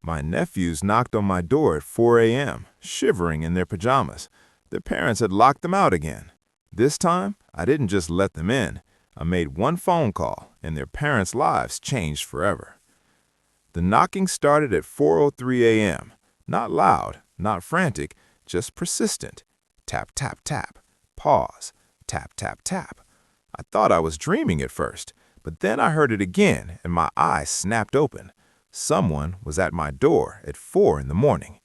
My nephews knocked on my door at 4 a.m., shivering in their pajamas. Their parents had locked them out again. This time, I didn't just let them in. I made one phone call, and their parents' lives changed forever. The knocking started at 4:03 a.m. Not loud, not frantic, just persistent. Tap, tap, tap. Pause. Tap, tap, tap. I thought I was dreaming at first, but then I heard it again, and my eyes snapped open. Someone was at my door at 4 in the morning.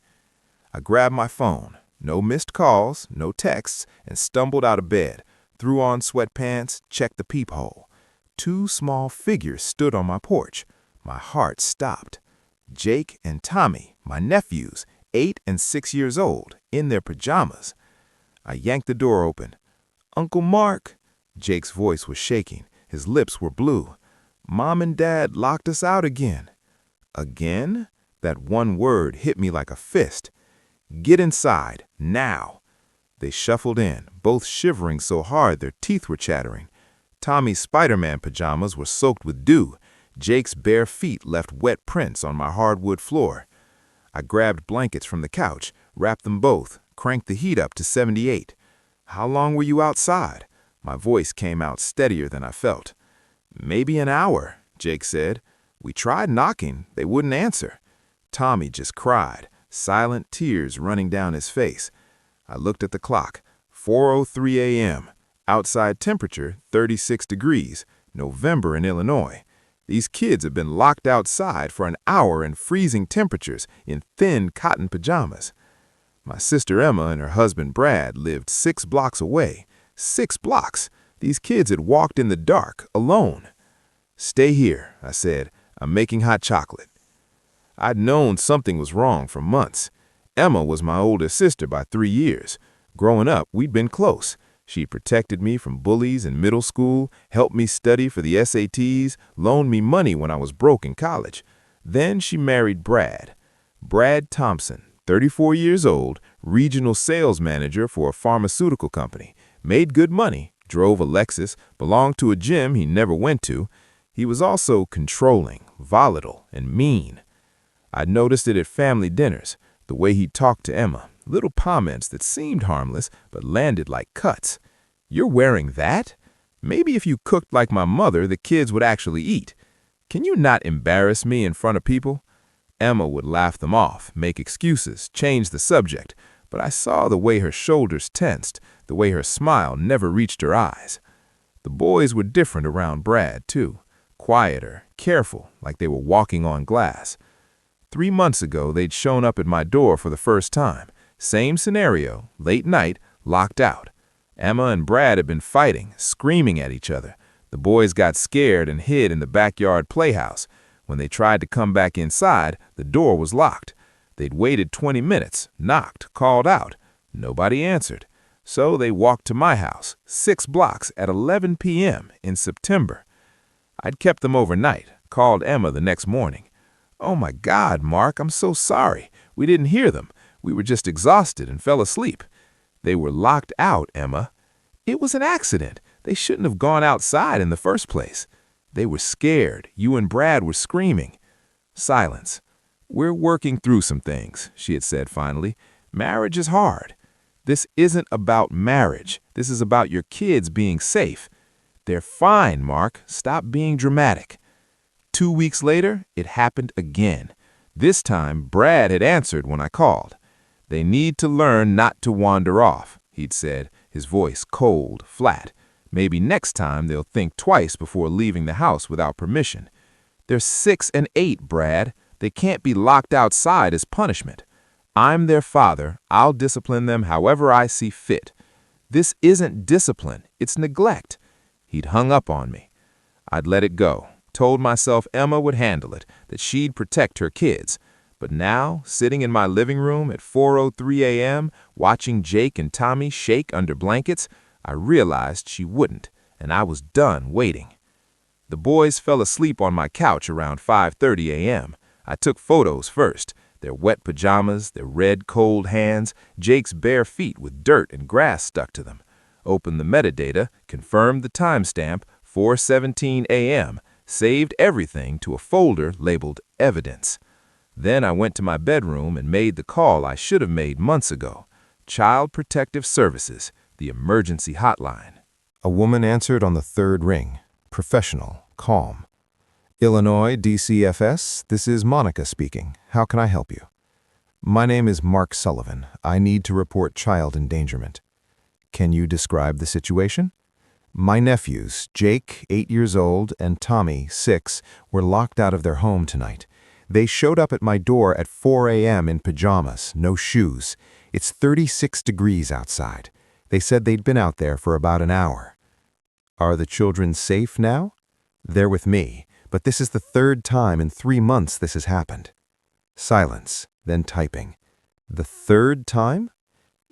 I grabbed my phone, no missed calls, no texts, and stumbled out of bed, threw on sweatpants, checked the peephole. Two small figures stood on my porch. My heart stopped. Jake and Tommy, my nephews, 8 and 6 years old, in their pajamas. I yanked the door open. "Uncle Mark," Jake's voice was shaking. His lips were blue. "Mom and Dad locked us out again." Again? That one word hit me like a fist. "Get inside, now." They shuffled in, both shivering so hard their teeth were chattering. Tommy's Spider-Man pajamas were soaked with dew. Jake's bare feet left wet prints on my hardwood floor. I grabbed blankets from the couch, wrapped them both, cranked the heat up to 78. "How long were you outside?" My voice came out steadier than I felt. "Maybe an hour," Jake said. "We tried knocking. They wouldn't answer." Tommy just cried, silent tears running down his face. I looked at the clock. 4:03 a.m. Outside temperature, 36 degrees. November in Illinois. These kids have been locked outside for an hour in freezing temperatures in thin cotton pajamas. My sister Emma and her husband Brad lived 6 blocks away. 6 blocks. These kids had walked in the dark, alone. "Stay here," I said. "I'm making hot chocolate." I'd known something was wrong for months. Emma was my older sister by 3 years. Growing up, we'd been close. She protected me from bullies in middle school, helped me study for the SATs, loaned me money when I was broke in college. Then she married Brad. Brad Thompson, 34 years old, regional sales manager for a pharmaceutical company, made good money, drove a Lexus, belonged to a gym he never went to. He was also controlling, volatile, and mean. I'd noticed it at family dinners, the way he talked to Emma, little comments that seemed harmless but landed like cuts. "You're wearing that? Maybe if you cooked like my mother, the kids would actually eat. Can you not embarrass me in front of people?" Emma would laugh them off, make excuses, change the subject, but I saw the way her shoulders tensed, the way her smile never reached her eyes. The boys were different around Brad, too. Quieter, careful, like they were walking on glass. 3 months ago, they'd shown up at my door for the first time. Same scenario, late night, locked out. Emma and Brad had been fighting, screaming at each other. The boys got scared and hid in the backyard playhouse. When they tried to come back inside, the door was locked. They'd waited 20 minutes, knocked, called out. Nobody answered. So they walked to my house, 6 blocks at 11 p.m. in September. I'd kept them overnight, called Emma the next morning. "Oh my God, Mark, I'm so sorry. We didn't hear them. We were just exhausted and fell asleep." "They were locked out, Emma." "It was an accident. They shouldn't have gone outside in the first place." "They were scared. You and Brad were screaming." Silence. "We're working through some things," she had said finally. "Marriage is hard." "This isn't about marriage. This is about your kids being safe." "They're fine, Mark. Stop being dramatic." 2 weeks later, it happened again. This time, Brad had answered when I called. "They need to learn not to wander off," he'd said, his voice cold, flat. "Maybe next time they'll think twice before leaving the house without permission." "They're 6 and 8, Brad. They can't be locked outside as punishment." "I'm their father. I'll discipline them however I see fit." "This isn't discipline. It's neglect." He'd hung up on me. I'd let it go, told myself Emma would handle it, that she'd protect her kids. But now, sitting in my living room at 4:03 a.m., watching Jake and Tommy shake under blankets, I realized she wouldn't, and I was done waiting. The boys fell asleep on my couch around 5:30 a.m. I took photos first, their wet pajamas, their red, cold hands, Jake's bare feet with dirt and grass stuck to them. Opened the metadata, confirmed the timestamp, 4:17 a.m., saved everything to a folder labeled Evidence. Then I went to my bedroom and made the call I should have made months ago. Child Protective Services, the emergency hotline. A woman answered on the third ring. Professional, calm. Illinois DCFS, this is Monica speaking. How can I help you? My name is Mark Sullivan. I need to report child endangerment. Can you describe the situation? My nephews, Jake, 8 years old, and Tommy, 6, were locked out of their home tonight. They showed up at my door at 4 a.m. in pajamas, no shoes. It's 36 degrees outside. They said they'd been out there for about an hour. Are the children safe now? They're with me, but this is the third time in 3 months this has happened. Silence, then typing. The third time?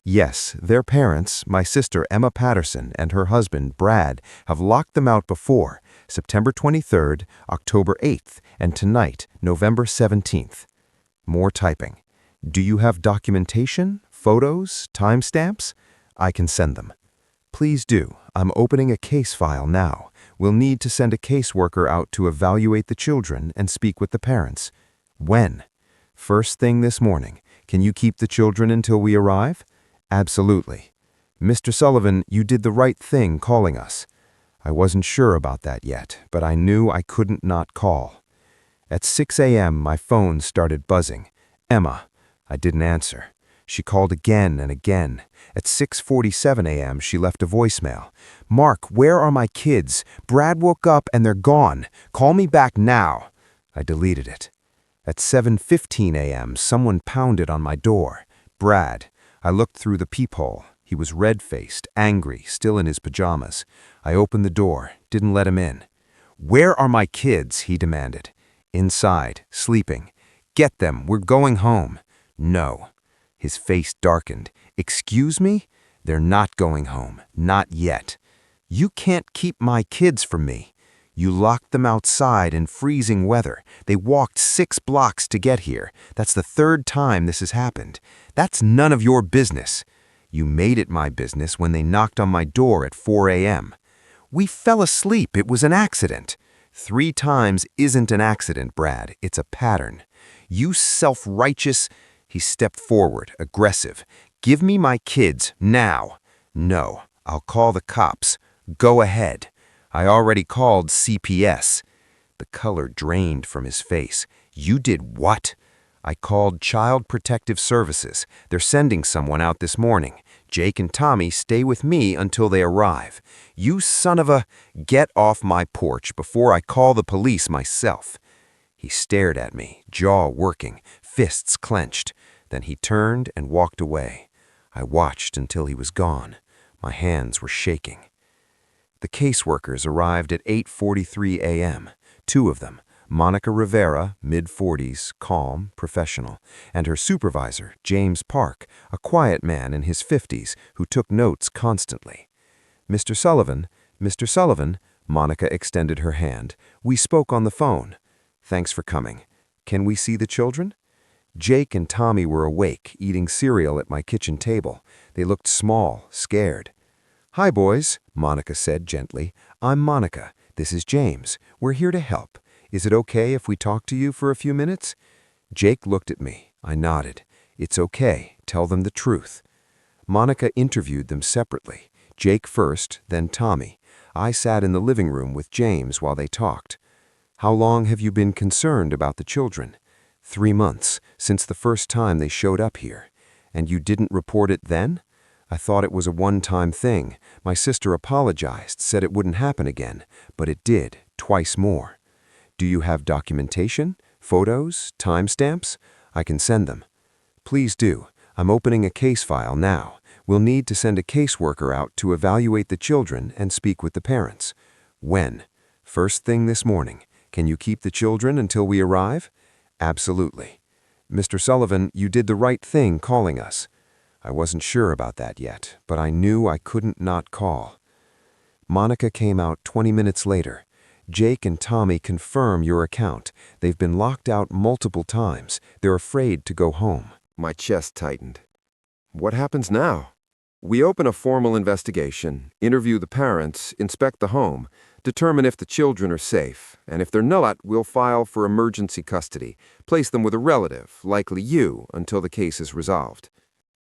Yes, their parents, my sister Emma Patterson and her husband Brad, have locked them out before, September 23rd, October 8th, and tonight, November 17th. More typing. Do you have documentation, photos, timestamps? I can send them. Please do. I'm opening a case file now. We'll need to send a caseworker out to evaluate the children and speak with the parents. When? First thing this morning. Can you keep the children until we arrive? Absolutely. Mr. Sullivan, you did the right thing calling us. I wasn't sure about that yet, but I knew I couldn't not call. At 6 a.m., my phone started buzzing. Emma. I didn't answer. She called again and again. At 6:47 a.m., she left a voicemail. Mark, where are my kids? Brad woke up and they're gone. Call me back now. I deleted it. At 7:15 a.m., someone pounded on my door. Brad. I looked through the peephole. He was red-faced, angry, still in his pajamas. I opened the door, didn't let him in. Where are my kids? He demanded. Inside, sleeping. Get them, we're going home. No. His face darkened. Excuse me? They're not going home. Not yet. You can't keep my kids from me. You locked them outside in freezing weather. They walked 6 blocks to get here. That's the third time this has happened. That's none of your business. You made it my business when they knocked on my door at 4 a.m. We fell asleep. It was an accident. 3 times isn't an accident, Brad. It's a pattern. You self-righteous... He stepped forward, aggressive. Give me my kids, now. No, I'll call the cops. Go ahead. I already called CPS. The color drained from his face. You did what? I called Child Protective Services. They're sending someone out this morning. Jake and Tommy stay with me until they arrive. You son of a... Get off my porch before I call the police myself. He stared at me, jaw working, fists clenched. Then he turned and walked away. I watched until he was gone. My hands were shaking. The caseworkers arrived at 8:43 a.m. 2 of them, Monica Rivera, mid-40s, calm, professional, and her supervisor, James Park, a quiet man in his 50s who took notes constantly. Mr. Sullivan, Monica extended her hand. We spoke on the phone. Thanks for coming. Can we see the children? Jake and Tommy were awake, eating cereal at my kitchen table. They looked small, scared. Hi, boys, Monica said gently. I'm Monica. This is James. We're here to help. Is it okay if we talk to you for a few minutes? Jake looked at me. I nodded. It's okay. Tell them the truth. Monica interviewed them separately. Jake first, then Tommy. I sat in the living room with James while they talked. How long have you been concerned about the children? 3 months, since the first time they showed up here. And you didn't report it then? I thought it was a one-time thing. My sister apologized, said it wouldn't happen again, but it did, twice more. Do you have documentation, photos, timestamps? I can send them. Please do. I'm opening a case file now. We'll need to send a caseworker out to evaluate the children and speak with the parents. When? First thing this morning. Can you keep the children until we arrive? Absolutely. Mr. Sullivan, you did the right thing calling us. I wasn't sure about that yet, but I knew I couldn't not call. Monica came out 20 minutes later. Jake and Tommy confirm your account. They've been locked out multiple times. They're afraid to go home. My chest tightened. What happens now? We open a formal investigation, interview the parents, inspect the home, determine if the children are safe, and if they're not, we'll file for emergency custody, place them with a relative, likely you, until the case is resolved.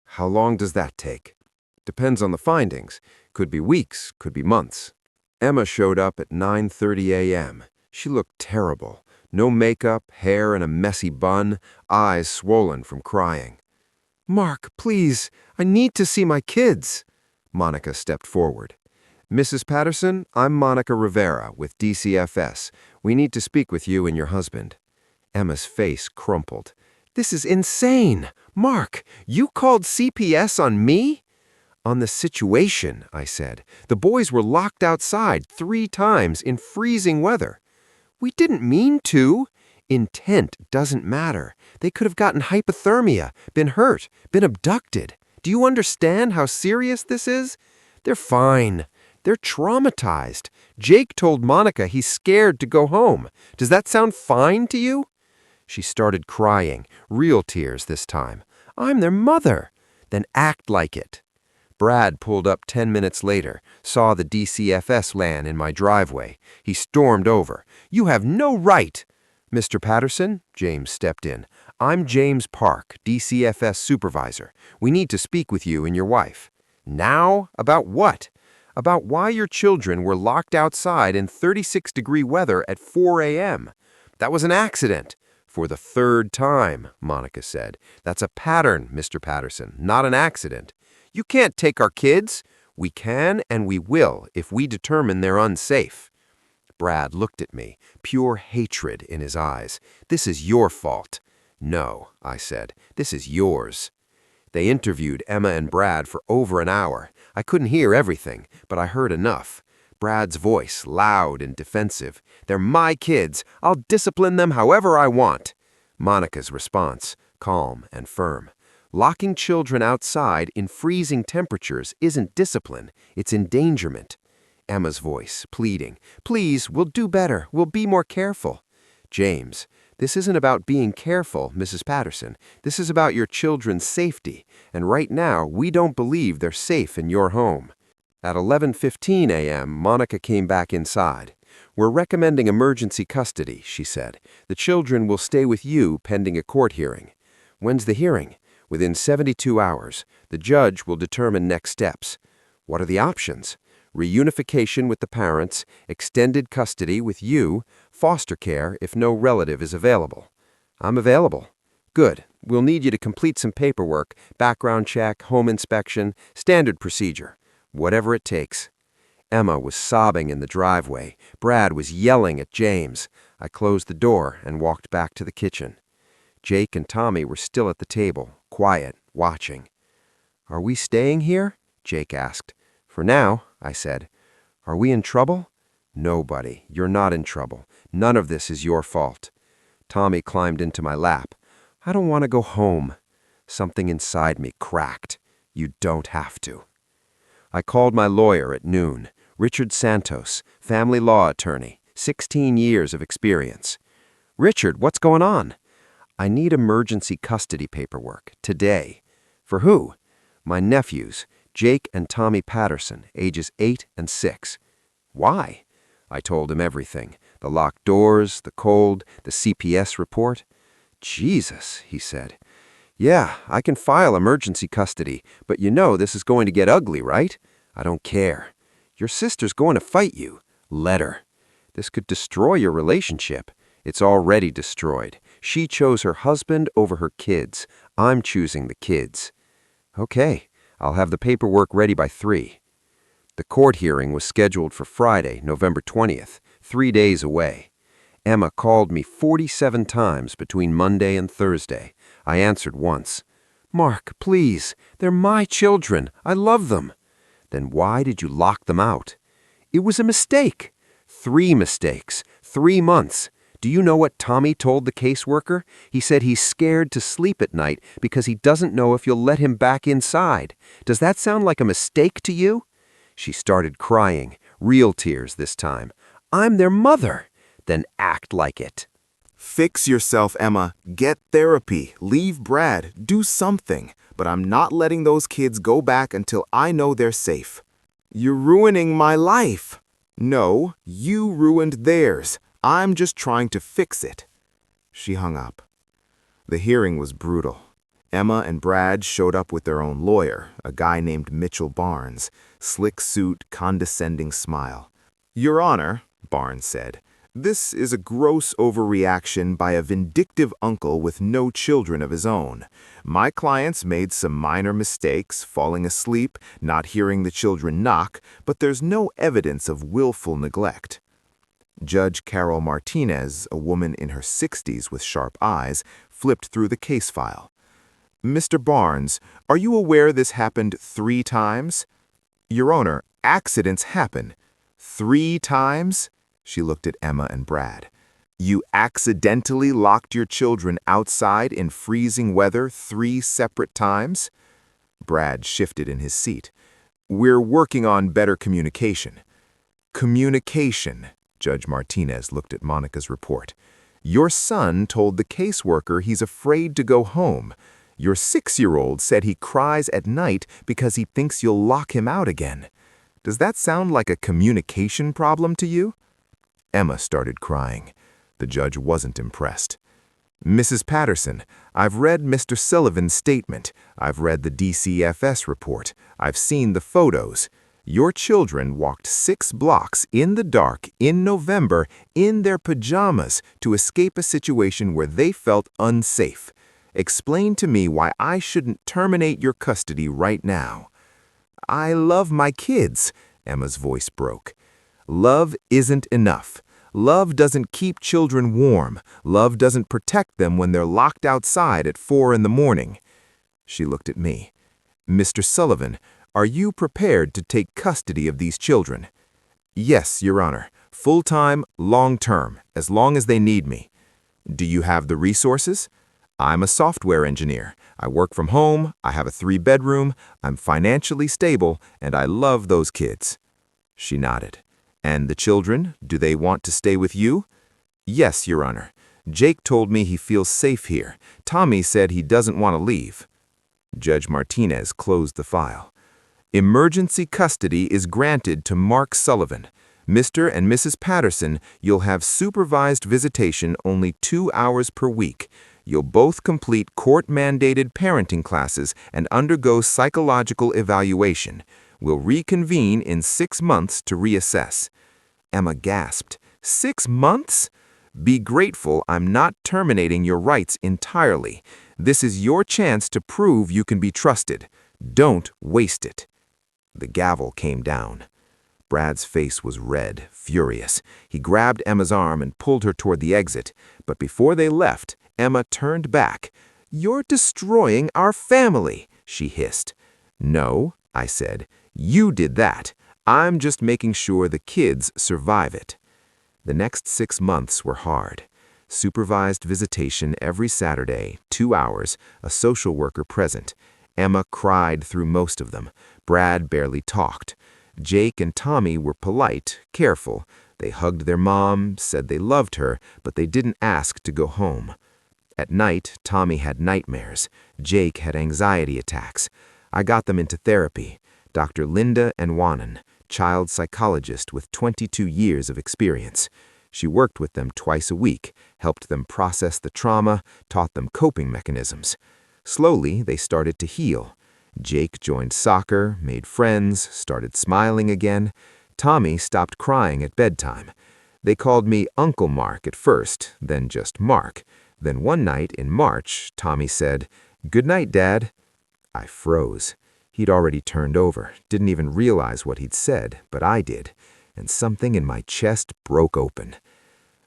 How long does that take? Depends on the findings. Could be weeks, could be months. Emma showed up at 9:30 a.m. She looked terrible. No makeup, hair in a messy bun, eyes swollen from crying. "Mark, please, I need to see my kids." Monica stepped forward. "Mrs. Patterson, I'm Monica Rivera with DCFS. We need to speak with you and your husband." Emma's face crumpled. "This is insane! Mark, you called CPS on me?" "On the situation," I said. "The boys were locked outside 3 times in freezing weather." "We didn't mean to." "Intent doesn't matter. They could have gotten hypothermia, been hurt, been abducted. Do you understand how serious this is? They're fine. They're traumatized. Jake told Monica he's scared to go home. Does that sound fine to you?" She started crying, real tears this time. "I'm their mother." "Then act like it." Brad pulled up 10 minutes later, saw the DCFS van in my driveway. He stormed over. "You have no right!" "Mr. Patterson," James stepped in. "I'm James Park, DCFS supervisor. We need to speak with you and your wife." "Now? About what?" "About why your children were locked outside in 36-degree weather at 4 a.m. That was an accident." "For the 3rd time," Monica said. "That's a pattern, Mr. Patterson, not an accident." "You can't take our kids." "We can and we will if we determine they're unsafe." Brad looked at me, pure hatred in his eyes. "This is your fault." "No," I said. "This is yours." They interviewed Emma and Brad for over an hour. I couldn't hear everything, but I heard enough. Brad's voice, loud and defensive. "They're my kids. I'll discipline them however I want." Monica's response, calm and firm. "Locking children outside in freezing temperatures isn't discipline, it's endangerment." Emma's voice, pleading. "Please, we'll do better. We'll be more careful." "James, this isn't about being careful, Mrs. Patterson. This is about your children's safety, and right now we don't believe they're safe in your home." At 11:15 a.m., Monica came back inside. "We're recommending emergency custody," she said. "The children will stay with you pending a court hearing." "When's the hearing?" "Within 72 hours. The judge will determine next steps." "What are the options?" "Reunification with the parents, extended custody with you, foster care if no relative is available." "I'm available." "Good. We'll need you to complete some paperwork, background check, home inspection, standard procedure. Whatever it takes." Emma was sobbing in the driveway. Brad was yelling at James. I closed the door and walked back to the kitchen. Jake and Tommy were still at the table, quiet, watching. "Are we staying here?" Jake asked. "For now," I said. "Are we in trouble?" "No, buddy, you're not in trouble. None of this is your fault." Tommy climbed into my lap. "I don't want to go home." Something inside me cracked. "You don't have to." I called my lawyer at noon, Richard Santos, family law attorney, 16 years of experience. "Richard, what's going on?" "I need emergency custody paperwork, today." "For who?" "My nephews, Jake and Tommy Patterson, ages 8 and 6. "Why?" I told him everything. The locked doors, the cold, the CPS report. "Jesus," he said. "Yeah, I can file emergency custody, but you know this is going to get ugly, right?" "I don't care." "Your sister's going to fight you." "Let her." "This could destroy your relationship." "It's already destroyed. She chose her husband over her kids. I'm choosing the kids." "Okay, I'll have the paperwork ready by 3. The court hearing was scheduled for Friday, November 20th, 3 days away. Emma called me 47 times between Monday and Thursday. I answered once. "Mark, please, they're my children. I love them." "Then why did you lock them out?" "It was a mistake." 3 mistakes, 3 months. Do you know what Tommy told the caseworker? He said he's scared to sleep at night because he doesn't know if you'll let him back inside. Does that sound like a mistake to you? She started crying, real tears this time. "I'm their mother." "Then act like it." Fix yourself, Emma. Get therapy. Leave Brad. Do something. But I'm not letting those kids go back until I know they're safe. You're ruining my life. No, you ruined theirs. I'm just trying to fix it. She hung up. The hearing was brutal. Emma and Brad showed up with their own lawyer, a guy named Mitchell Barnes, slick suit, condescending smile. Your Honor, Barnes said, this is a gross overreaction by a vindictive uncle with no children of his own. My clients made some minor mistakes, falling asleep, not hearing the children knock, but there's no evidence of willful neglect. Judge Carol Martinez, a woman in her 60s with sharp eyes, flipped through the case file. Mr. Barnes, are you aware this happened 3 times? Your Honor, accidents happen. 3 times? She looked at Emma and Brad. You accidentally locked your children outside in freezing weather 3 separate times? Brad shifted in his seat. We're working on better communication. Communication, Judge Martinez looked at Monica's report. Your son told the caseworker he's afraid to go home. Your 6-year-old said he cries at night because he thinks you'll lock him out again. Does that sound like a communication problem to you? Emma started crying. The judge wasn't impressed. Mrs. Patterson, I've read Mr. Sullivan's statement. I've read the DCFS report. I've seen the photos. Your children walked 6 blocks in the dark in November in their pajamas to escape a situation where they felt unsafe. Explain to me why I shouldn't terminate your custody right now. I love my kids, Emma's voice broke. Love isn't enough. Love doesn't keep children warm. Love doesn't protect them when they're locked outside at 4 in the morning. She looked at me. Mr. Sullivan, are you prepared to take custody of these children? Yes, Your Honor. Full-time, long-term, as long as they need me. Do you have the resources? I'm a software engineer. I work from home, I have a 3-bedroom, I'm financially stable, and I love those kids. She nodded. And the children, do they want to stay with you? Yes, Your Honor. Jake told me he feels safe here. Tommy said he doesn't want to leave. Judge Martinez closed the file. Emergency custody is granted to Mark Sullivan. Mr. and Mrs. Patterson, you'll have supervised visitation only 2 hours per week. You'll both complete court-mandated parenting classes and undergo psychological evaluation. We'll reconvene in 6 months to reassess. Emma gasped. 6 months? Be grateful I'm not terminating your rights entirely. This is your chance to prove you can be trusted. Don't waste it. The gavel came down. Brad's face was red, furious. He grabbed Emma's arm and pulled her toward the exit. But before they left, Emma turned back. You're destroying our family, she hissed. No, I said. You did that. I'm just making sure the kids survive it. The next 6 months were hard. Supervised visitation every Saturday, 2 hours, a social worker present. Emma cried through most of them. Brad barely talked. Jake and Tommy were polite, careful. They hugged their mom, said they loved her, but they didn't ask to go home. At night, Tommy had nightmares. Jake had anxiety attacks. I got them into therapy. Dr. Linda Enwanen, child psychologist with 22 years of experience. She worked with them twice a week, helped them process the trauma, taught them coping mechanisms. Slowly, they started to heal. Jake joined soccer, made friends, started smiling again. Tommy stopped crying at bedtime. They called me Uncle Mark at first, then just Mark. Then one night in March, Tommy said, "Good night, Dad." I froze. He'd already turned over, didn't even realize what he'd said, but I did, and something in my chest broke open.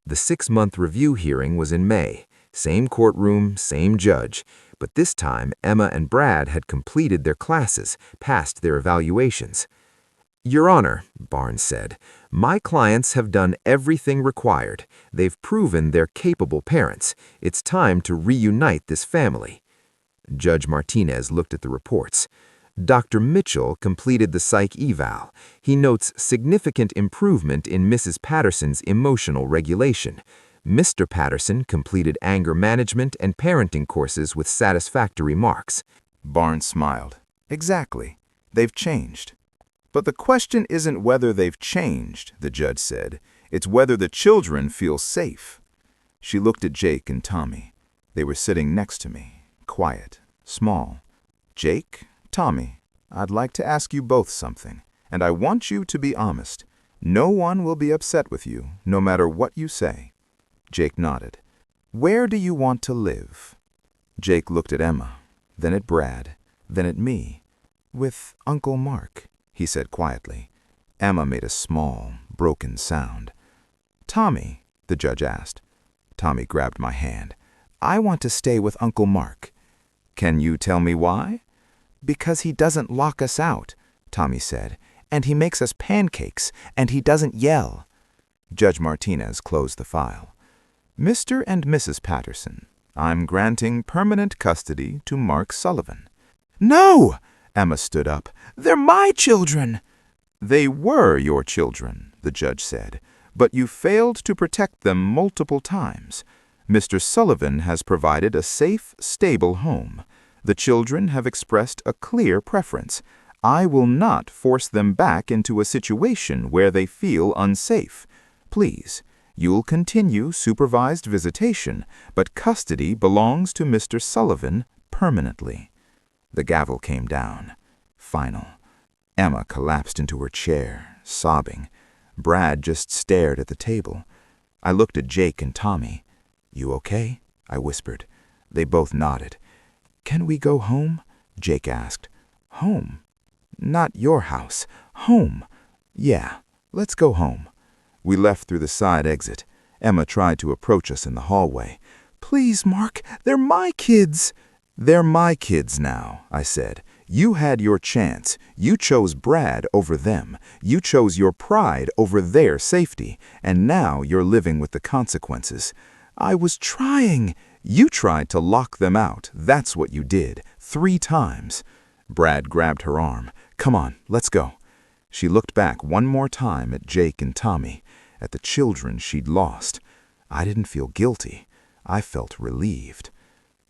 The 6-month review hearing was in May. Same courtroom, same judge, but this time Emma and Brad had completed their classes, passed their evaluations. Your Honor, Barnes said, my clients have done everything required. They've proven they're capable parents. It's time to reunite this family. Judge Martinez looked at the reports. Dr. Mitchell completed the psych eval. He notes significant improvement in Mrs. Patterson's emotional regulation. Mr. Patterson completed anger management and parenting courses with satisfactory marks. Barnes smiled. Exactly. They've changed. But the question isn't whether they've changed, the judge said. It's whether the children feel safe. She looked at Jake and Tommy. They were sitting next to me, quiet, small. Jake, Tommy, I'd like to ask you both something, and I want you to be honest. No one will be upset with you, no matter what you say. Jake nodded. Where do you want to live? Jake looked at Emma, then at Brad, then at me. With Uncle Mark, he said quietly. Emma made a small, broken sound. Tommy, the judge asked. Tommy grabbed my hand. I want to stay with Uncle Mark. Can you tell me why? Because he doesn't lock us out, Tommy said, and he makes us pancakes, and he doesn't yell. Judge Martinez closed the file. Mr. and Mrs. Patterson, I'm granting permanent custody to Mark Sullivan. No! Emma stood up. They're my children! They were your children, the judge said, but you failed to protect them multiple times. Mr. Sullivan has provided a safe, stable home. The children have expressed a clear preference. I will not force them back into a situation where they feel unsafe. Please, you'll continue supervised visitation, but custody belongs to Mr. Sullivan permanently. The gavel came down. Final. Emma collapsed into her chair, sobbing. Brad just stared at the table. I looked at Jake and Tommy. You okay? I whispered. They both nodded. Can we go home? Jake asked. Home? Not your house. Home. Yeah, let's go home. We left through the side exit. Emma tried to approach us in the hallway. Please, Mark, they're my kids. They're my kids now, I said. You had your chance. You chose Brad over them. You chose your pride over their safety. And now you're living with the consequences. I was trying. You tried to lock them out. That's what you did. 3 times. Brad grabbed her arm. Come on, let's go. She looked back one more time at Jake and Tommy, at the children she'd lost. I didn't feel guilty. I felt relieved.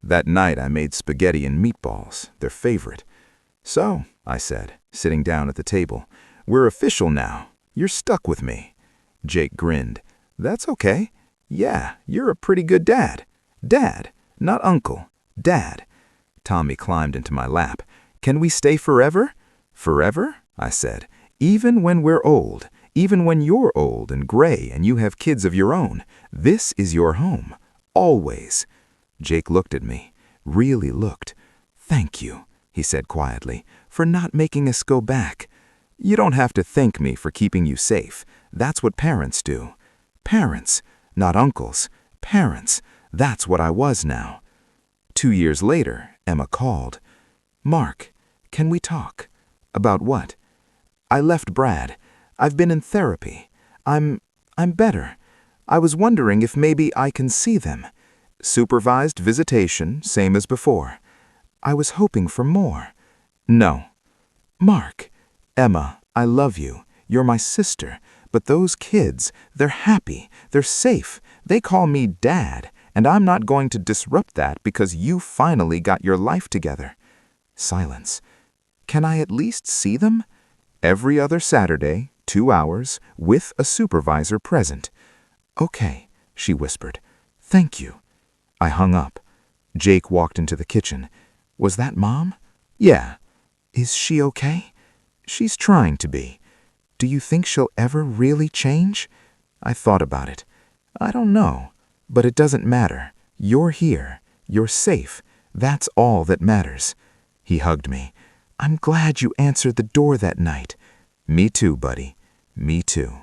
That night I made spaghetti and meatballs, their favorite. So, I said, sitting down at the table, we're official now. You're stuck with me. Jake grinned. That's okay. Yeah, you're a pretty good dad. Dad, not uncle. Dad. Tommy climbed into my lap. Can we stay forever? Forever? I said. Even when we're old, even when you're old and gray and you have kids of your own, this is your home. Always. Jake looked at me, really looked. Thank you, he said quietly, for not making us go back. You don't have to thank me for keeping you safe. That's what parents do. Parents, not uncles. Parents. That's what I was now. 2 years later, Emma called. Mark, can we talk? About what? I left Brad. I've been in therapy. I'm better. I was wondering if maybe I can see them. Supervised visitation, same as before. I was hoping for more. No. Mark, Emma, I love you. You're my sister. But those kids, they're happy. They're safe. They call me Dad, and I'm not going to disrupt that because you finally got your life together. Silence. Can I at least see them? Every other Saturday, 2 hours, with a supervisor present. Okay, she whispered. Thank you. I hung up. Jake walked into the kitchen. Was that Mom? Yeah. Is she okay? She's trying to be. Do you think she'll ever really change? I thought about it. I don't know. But it doesn't matter. You're here. You're safe. That's all that matters. He hugged me. I'm glad you answered the door that night. Me too, buddy. Me too.